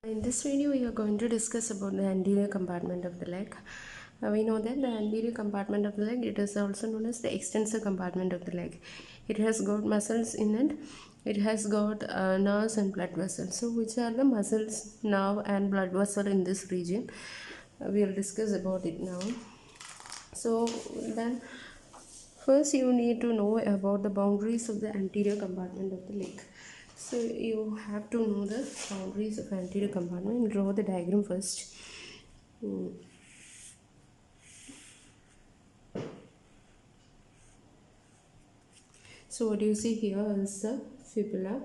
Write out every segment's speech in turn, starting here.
In this video, we are going to discuss about the anterior compartment of the leg. We know that the anterior compartment of the leg, it is also known as the extensor compartment of the leg. It has got muscles in it. It has got nerves and blood vessels. So, which are the muscles, nerve, and blood vessel in this region? We will discuss about it now. So, then first you need to know about the boundaries of the anterior compartment of the leg. So you have to know the boundaries of anterior compartment. Draw the diagram first. So what you see here is the fibula.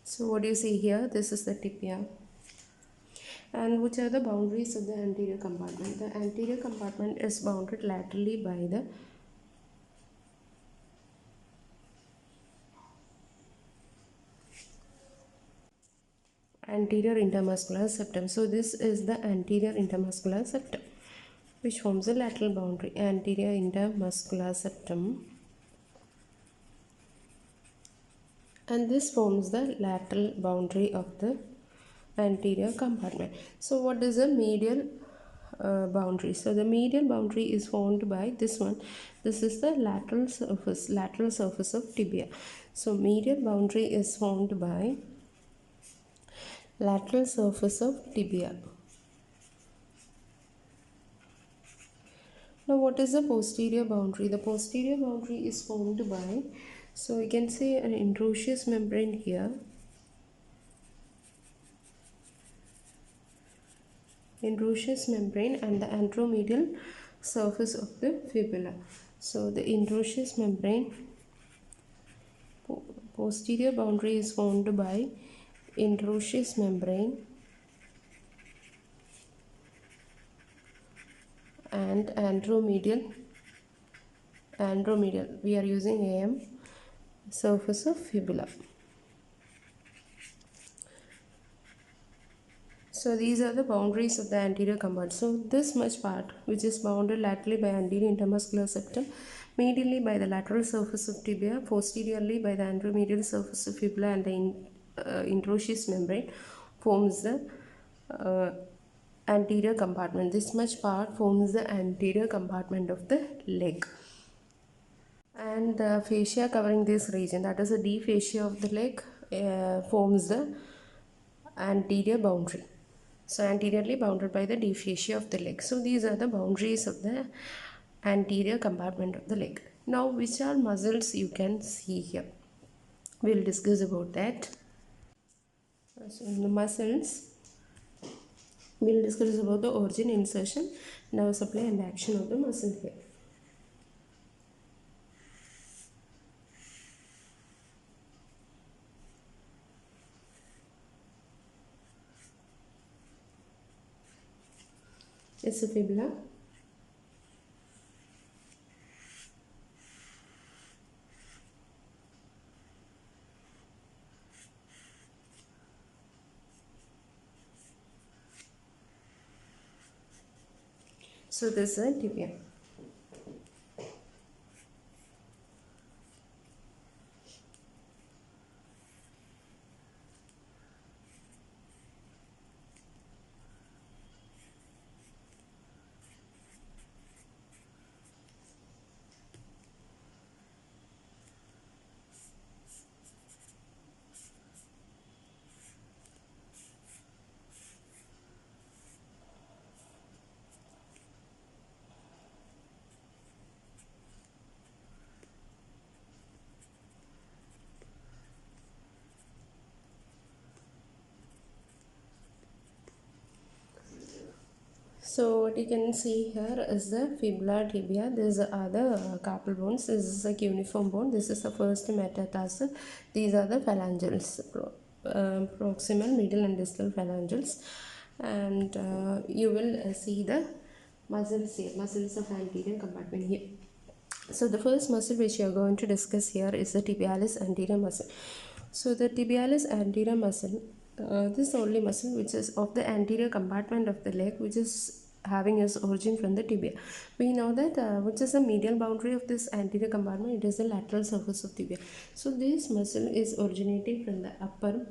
So what you see here, this is the tibia. And which are the boundaries of the anterior compartment? The anterior compartment is bounded laterally by the anterior intermuscular septum. So this is the anterior intermuscular septum, which forms a lateral boundary. Anterior intermuscular septum, and this forms the lateral boundary of the anterior compartment. So what is the medial boundary? So the medial boundary is formed by this one. This is the lateral surface of tibia. So medial boundary is formed by lateral surface of tibia. Now what is the posterior boundary? The posterior boundary is formed by, so you can see an introitious membrane here, introitious membrane, and the anteromedial surface of the fibula. So the introitious membrane, posterior boundary is formed by introitious membrane and anteromedial, we are using AM, surface of fibula. So these are the boundaries of the anterior compartment. So this much part, which is bounded laterally by anterior intermuscular septum, medially by the lateral surface of tibia, posteriorly by the anteromedial surface of fibula and the introitious membrane, forms the anterior compartment. This much part forms the anterior compartment of the leg. And the fascia covering this region, that is the D fascia of the leg, forms the anterior boundary. So anteriorly bounded by the D fascia of the leg. So these are the boundaries of the anterior compartment of the leg. Now which are muscles you can see here? We will discuss about that. So in the muscles, we will discuss about the origin, insertion, nerve supply and action of the muscle here. It's a fibula. So this is a tibia. So what you can see here is the fibula tibia. These are the carpal bones. This is a cuneiform bone. This is the first metatarsal. These are the phalanges, proximal, middle and distal phalanges. And you will see the muscles here, muscles of anterior compartment here. So the first muscle which we are going to discuss here is the tibialis anterior muscle. So the tibialis anterior muscle this only muscle which is of the anterior compartment of the leg, which is having its origin from the tibia. We know that which is the medial boundary of this anterior compartment, it is the lateral surface of tibia. So this muscle is originating from the upper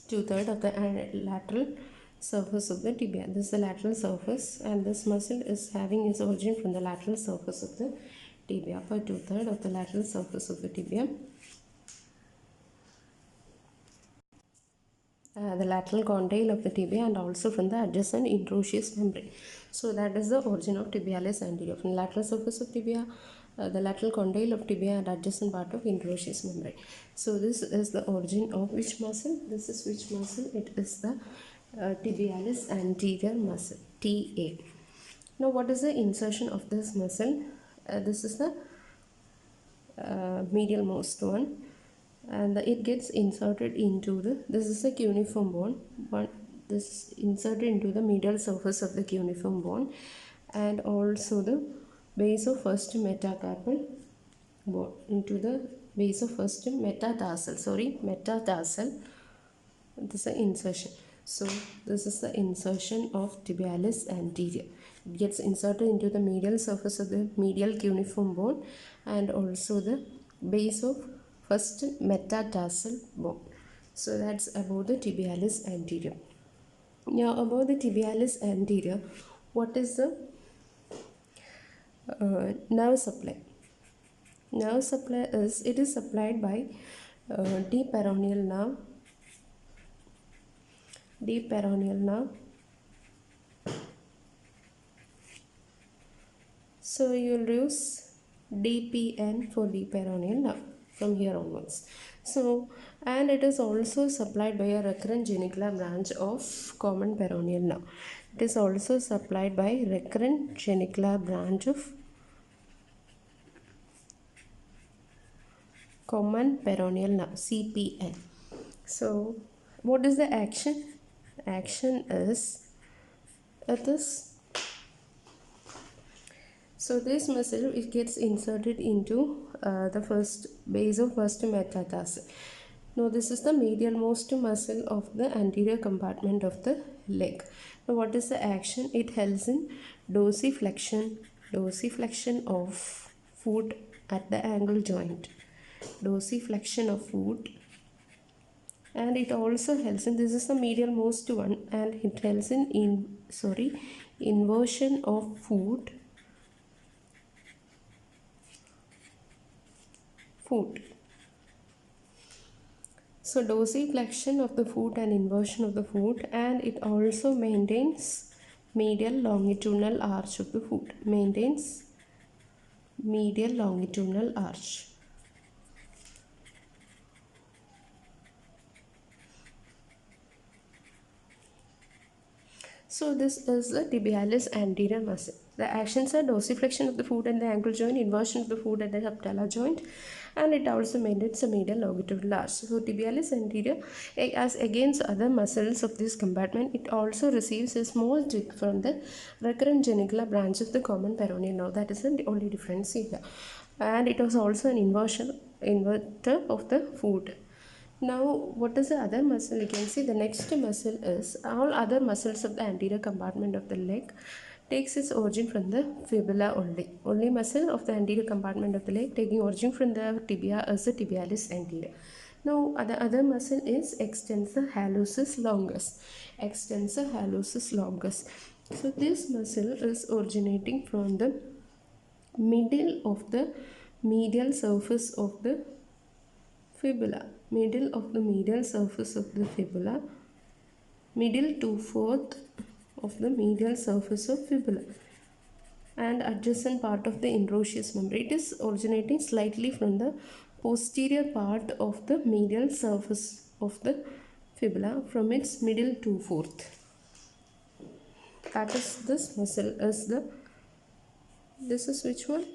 two-thirds of the lateral surface of the tibia. This is the lateral surface, and this muscle is having its origin from the lateral surface of the tibia, upper two-thirds of the lateral surface of the tibia. The lateral condyle of the tibia, and also from the adjacent interosseous membrane. So that is the origin of tibialis anterior, from the lateral surface of tibia, the lateral condyle of tibia, and adjacent part of interosseous membrane. So this is the origin of which muscle? This is which muscle? It is the tibialis anterior muscle, TA. Now what is the insertion of this muscle? This is the medial most one, and it gets inserted into the, this is the cuneiform bone, but this is inserted into the medial surface of the cuneiform bone, and also the base of first metacarpal bone, into the base of first metatarsal, this is the insertion. So this is the insertion of tibialis anterior. It gets inserted into the medial surface of the medial cuneiform bone, and also the base of first metatarsal bone. So that's about the tibialis anterior. Now about the tibialis anterior, what is the nerve supply? Nerve supply is, it is supplied by deep peroneal nerve, So you will use DPN for deep peroneal nerve from here onwards. So, and it is also supplied by a recurrent genicular branch of common peroneal nerve. It is also supplied by recurrent genicular branch of common peroneal nerve, CPN. So what is the action? Action is, so this muscle, it gets inserted into the first base of first metatarsal. Now this is the medialmost muscle of the anterior compartment of the leg. Now what is the action? It helps in dorsiflexion of foot at the ankle joint. Dorsiflexion of foot, and it also helps in, this is the medialmost one, and it helps in inversion of foot. So dorsiflexion of the foot and inversion of the foot, and it also maintains medial longitudinal arch of the foot. Maintains medial longitudinal arch. So this is the tibialis anterior muscle. The actions are dorsiflexion of the foot and the ankle joint, inversion of the foot at the subtalar joint, and it also maintains a medial longitudinal arch. So tibialis anterior, as against other muscles of this compartment, it also receives a small tick from the recurrent genicular branch of the common peroneal nerve. That is the only difference here. And it was also an inverter of the foot. Now what is the other muscle? You can see the next muscle is, all other muscles of the anterior compartment of the leg takes its origin from the fibula only. Only muscle of the anterior compartment of the leg taking origin from the tibia is the tibialis anterior. Now the other muscle is extensor hallucis longus. Extensor hallucis longus. So this muscle is originating from the middle of the medial surface of the fibula, middle of the medial surface of the fibula, middle 2/4 of the medial surface of fibula, and adjacent part of the interosseous membrane. It is originating slightly from the posterior part of the medial surface of the fibula, from its middle 2/4. That is, this muscle is the, this is which one?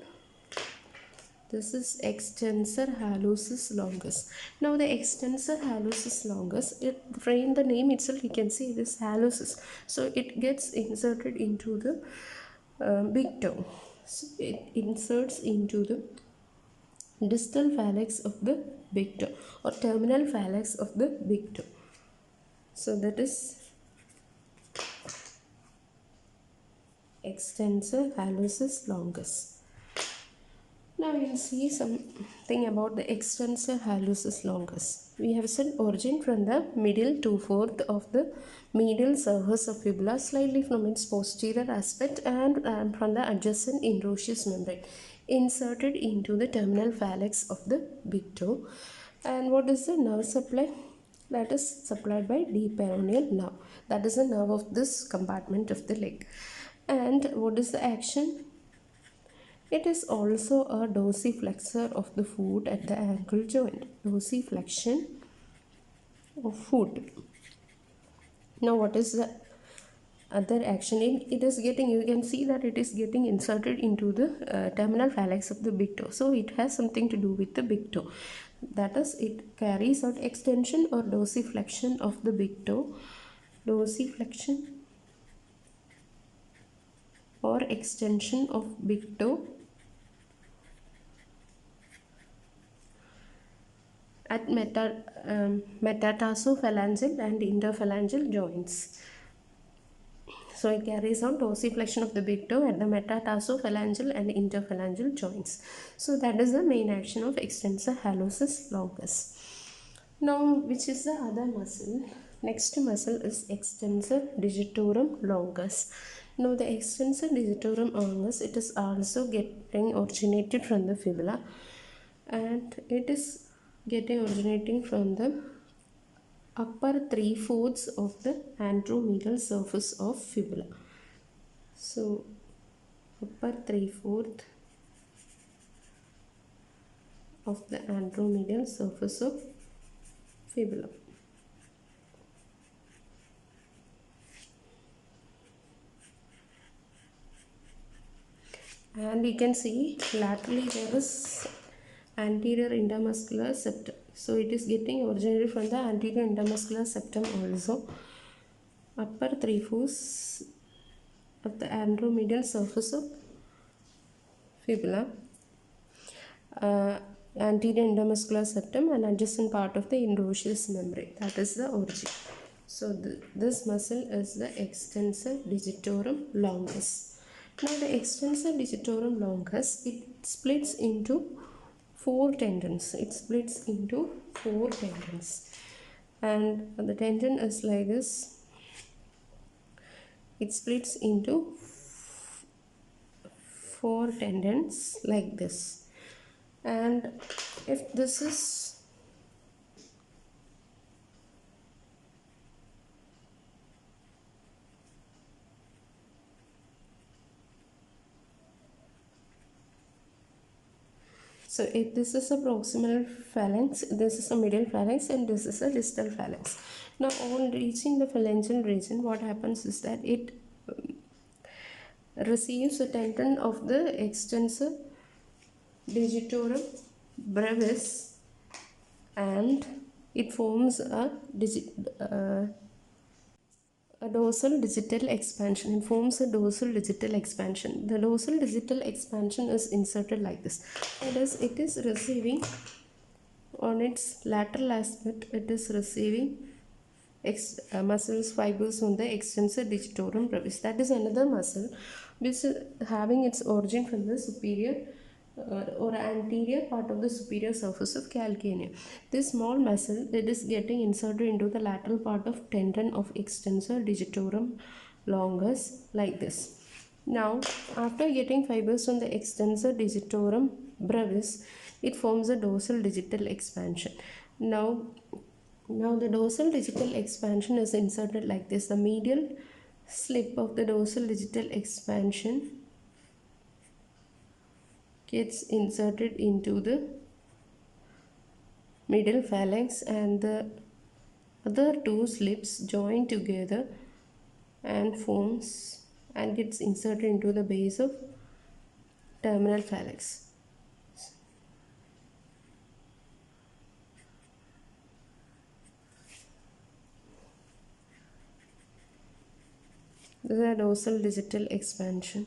This is extensor hallucis longus. Now the extensor hallucis longus, in the name itself you can see this hallucis. So it gets inserted into the big toe. So it inserts into the distal phalanx of the big toe, or terminal phalanx of the big toe. So that is extensor, hallucis, longus. Now we will see something about the extensor hallucis longus. We have said origin from the middle 2/4 of the medial surface of fibula, slightly from its posterior aspect, and from the adjacent interosseous membrane, inserted into the terminal phalanx of the big toe. And what is the nerve supply? That is supplied by deep peroneal nerve. That is the nerve of this compartment of the leg. And what is the action? It is also a dorsiflexor of the foot at the ankle joint. Dorsiflexion of foot. Now what is the other action? It is getting, you can see that it is getting inserted into the terminal phalanx of the big toe. So it has something to do with the big toe. That is, it carries out extension or dorsiflexion of the big toe. Dorsiflexion or extension of big toe at metatarsophalangeal and interphalangeal joints. So it carries out dorsiflexion of the big toe at the metatarsophalangeal and interphalangeal joints. So that is the main action of extensor hallucis longus. Now, which is the other muscle? Next muscle is extensor digitorum longus. Now the extensor digitorum longus, it is also getting originated from the fibula, and it is getting originating from the upper 3/4 of the anteromedial surface of fibula. So upper 3/4 of the anteromedial surface of fibula. And you can see laterally there is anterior intermuscular septum. So it is getting originated from the anterior intermuscular septum also. Upper 3/4 of the anteromedial surface of fibula, anterior intermuscular septum, and adjacent part of the interosseous membrane. That is the origin. So this muscle is the extensor digitorum longus. Now the extensor digitorum longus, it splits into 4 tendons. It splits into 4 tendons, and the tendon is like this. It splits into 4 tendons like this. And if this is so if this is a proximal phalanx, this is a middle phalanx, and this is a distal phalanx. Now on reaching the phalangeal region, what happens is that it receives a tendon of the extensor digitorum brevis, and it forms a dorsal digital expansion. It forms a dorsal digital expansion. The dorsal digital expansion is inserted like this. That is, it is receiving on its lateral aspect, it is receiving muscles fibers on the extensor digitorum brevis. That is another muscle which is having its origin from the superior or anterior part of the superior surface of calcaneum. This small muscle, it is getting inserted into the lateral part of tendon of extensor digitorum longus like this. Now, after getting fibers from the extensor digitorum brevis, it forms a dorsal digital expansion. Now the dorsal digital expansion is inserted like this. The medial slip of the dorsal digital expansion gets inserted into the middle phalanx, and the other 2 slips join together and forms and gets inserted into the base of terminal phalanx. This is a dorsal digital expansion.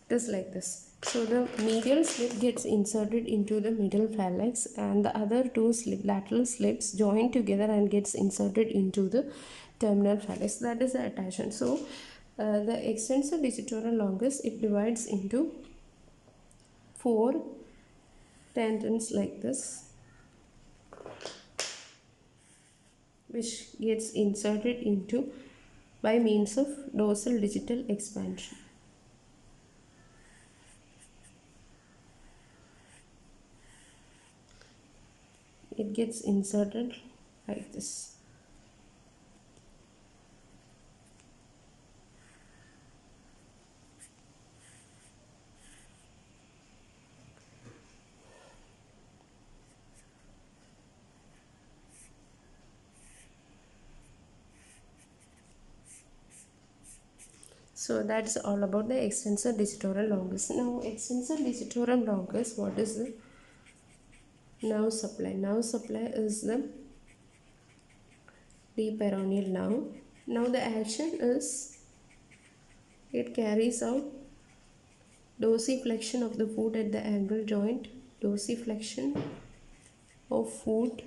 It is like this. So the medial slip gets inserted into the middle phalanx, and the other two lateral slips join together and gets inserted into the terminal phalanx. That is the attachment. So the extensor digitorum longus, it divides into four tendons like this, which gets inserted into by means of dorsal digital expansion. It gets inserted like this. So that's all about the extensor digitorum longus. Now extensor digitorum longus, what is the nerve supply? Nerve supply is the deep peroneal nerve. Now the action is, it carries out dorsiflexion of the foot at the ankle joint, dorsiflexion of foot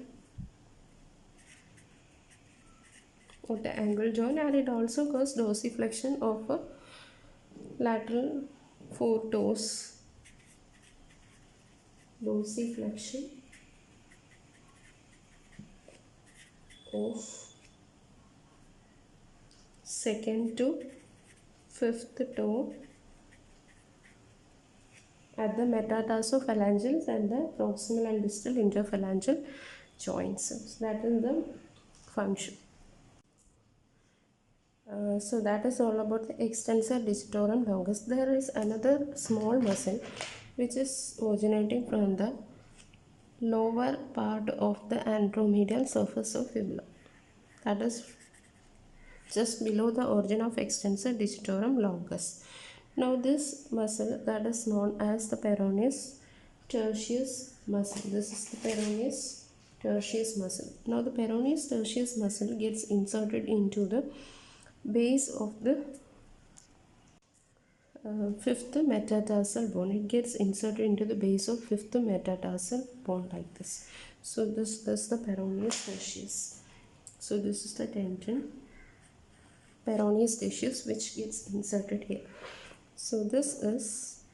at the ankle joint, and it also causes dorsiflexion of a lateral four toes, dorsiflexion of second to fifth toe at the metatarsophalangeals and the proximal and distal interphalangeal joints. So that is the function. So that is all about the extensor digitorum longus. There is another small muscle which is originating from the lower part of the anteromedial surface of fibula. That is just below the origin of extensor digitorum longus. Now this muscle, that is known as the peroneus tertius muscle. This is the peroneus tertius muscle. Now the peroneus tertius muscle gets inserted into the base of the fifth metatarsal bone. It gets inserted into the base of fifth metatarsal bone like this. So this is the peroneus tertius. So this is the tendon, peroneus tertius, which gets inserted here. So this is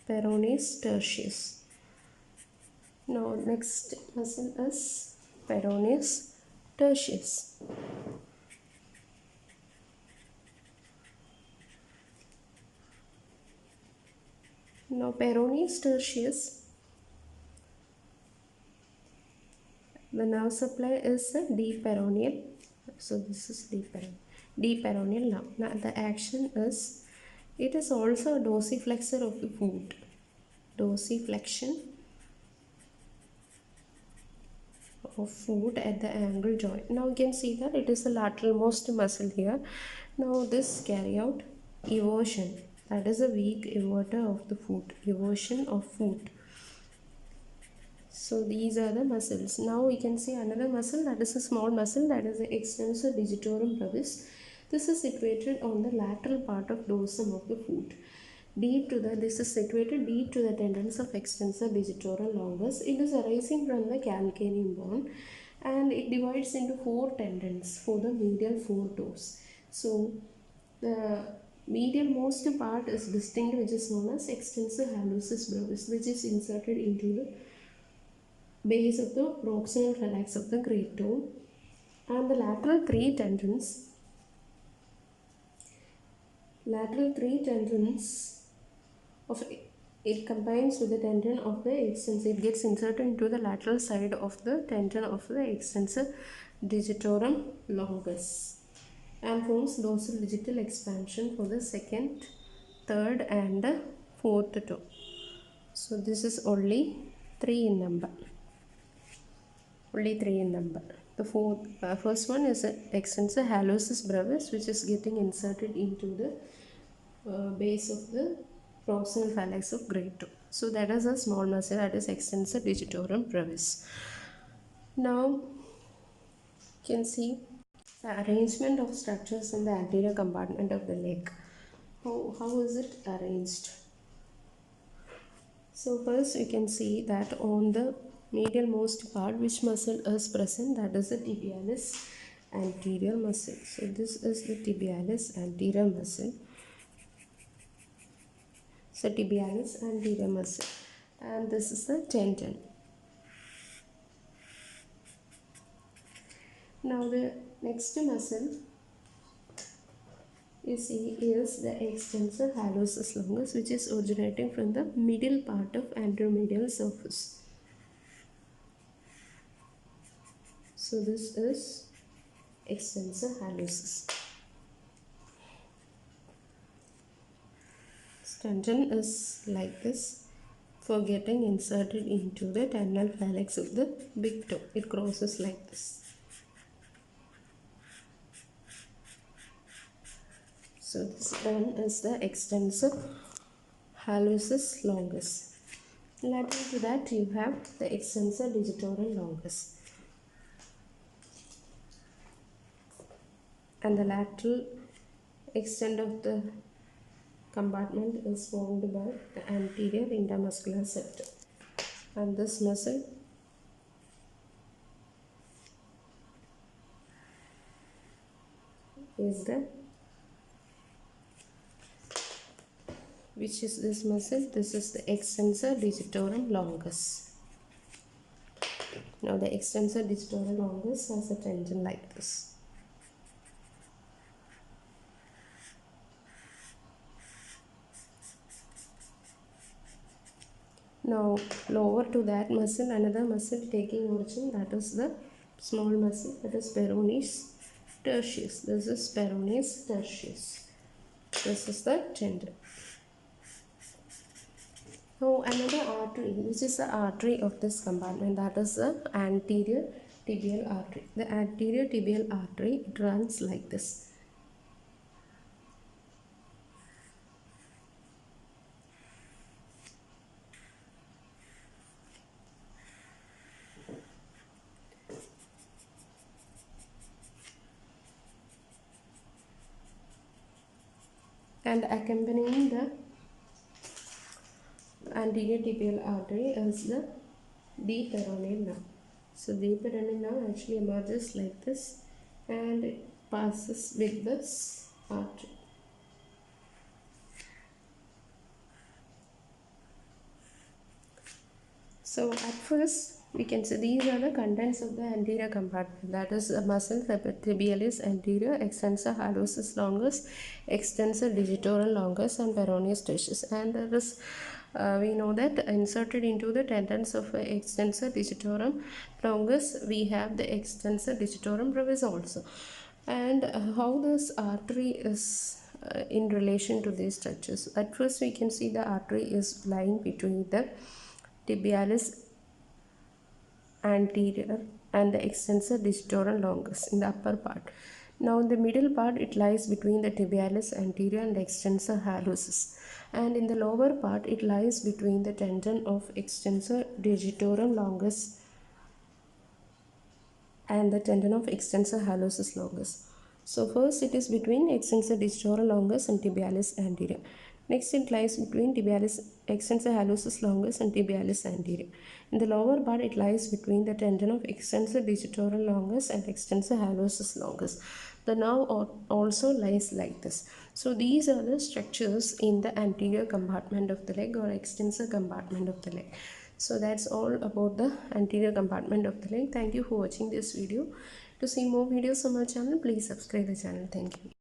peroneus tertius. Now next muscle is peroneus tertius. Now peroneus tertius, the nerve supply is a deep peroneal. So this is deep peroneal nerve. Now the action is, it is also a dorsiflexor of the foot. Dorsiflexion of foot at the ankle joint. Now you can see that it is the lateral most muscle here. Now this carry out eversion. That is a weak everter of the foot. Eversion of foot. So these are the muscles. Now we can see another muscle, that is a small muscle, that is the extensor digitorum brevis. This is situated on the lateral part of dorsum of the foot. This is situated deep to the tendons of extensor digitorum longus. It is arising from the calcaneum bone, and it divides into four tendons for the medial four toes. So the medial most part is distinct, which is known as extensor hallucis brevis, which is inserted into the base of the proximal phalanx of the great toe, and the lateral three tendons of it combines with the tendon of the extensor. It gets inserted into the lateral side of the tendon of the extensor digitorum longus and forms dorsal digital expansion for the second, third and the fourth toe. So this is only 3 in number. Only 3 in number. The first one is extensor hallucis brevis, which is getting inserted into the base of the proximal phalanx of great toe. So that is a small muscle, that is extensor digitorum brevis. Now you can see the arrangement of structures in the anterior compartment of the leg. How is it arranged? So first we can see that on the medial most part which muscle is present, that is the tibialis anterior muscle. So this is the tibialis anterior muscle. So tibialis anterior muscle, and this is the tendon. Now the next muscle you see is the extensor hallucis longus, which is originating from the middle part of anteromedial surface. So this is extensor hallucis. Tendon is like this for getting inserted into the tendinal phalanx of the big toe. It crosses like this. So this one is the extensor hallucis longus. Lateral to that you have the extensor digitorum longus. And the lateral extent of the compartment is formed by the anterior intermuscular septum. And this muscle is the, which is this muscle? This is the extensor digitorum longus. Now the extensor digitorum longus has a tendon like this. Now lower to that muscle, another muscle taking origin, that is the small muscle, that is peroneus tertius. This is peroneus tertius. This is the tendon. Now another artery, which is the artery of this compartment, that is the anterior tibial artery. The anterior tibial artery, it runs like this. And accompanying the anterior tibial artery is the deep peroneal nerve. So deep peroneal nerve actually emerges like this and it passes with this artery. So at first we can see these are the contents of the anterior compartment, that is a muscle tibialis anterior, extensor hallucis longus, extensor digitorum longus, and peroneus tertius. And there is we know that inserted into the tendons of extensor digitorum longus we have the extensor digitorum brevis also. And how this artery is in relation to these structures. At first we can see the artery is lying between the tibialis anterior and the extensor digitorum longus in the upper part. Now in the middle part it lies between the tibialis anterior and the extensor hallucis, and in the lower part it lies between the tendon of extensor digitorum longus and the tendon of extensor hallucis longus. So first it is between extensor digitorum longus and tibialis anterior. Next it lies between tibialis extensor hallucis longus and tibialis anterior. In the lower part it lies between the tendon of extensor digitorum longus and extensor hallucis longus. The nerve also lies like this. So these are the structures in the anterior compartment of the leg or extensor compartment of the leg. So that's all about the anterior compartment of the leg. Thank you for watching this video. To see more videos on my channel, please subscribe the channel. Thank you.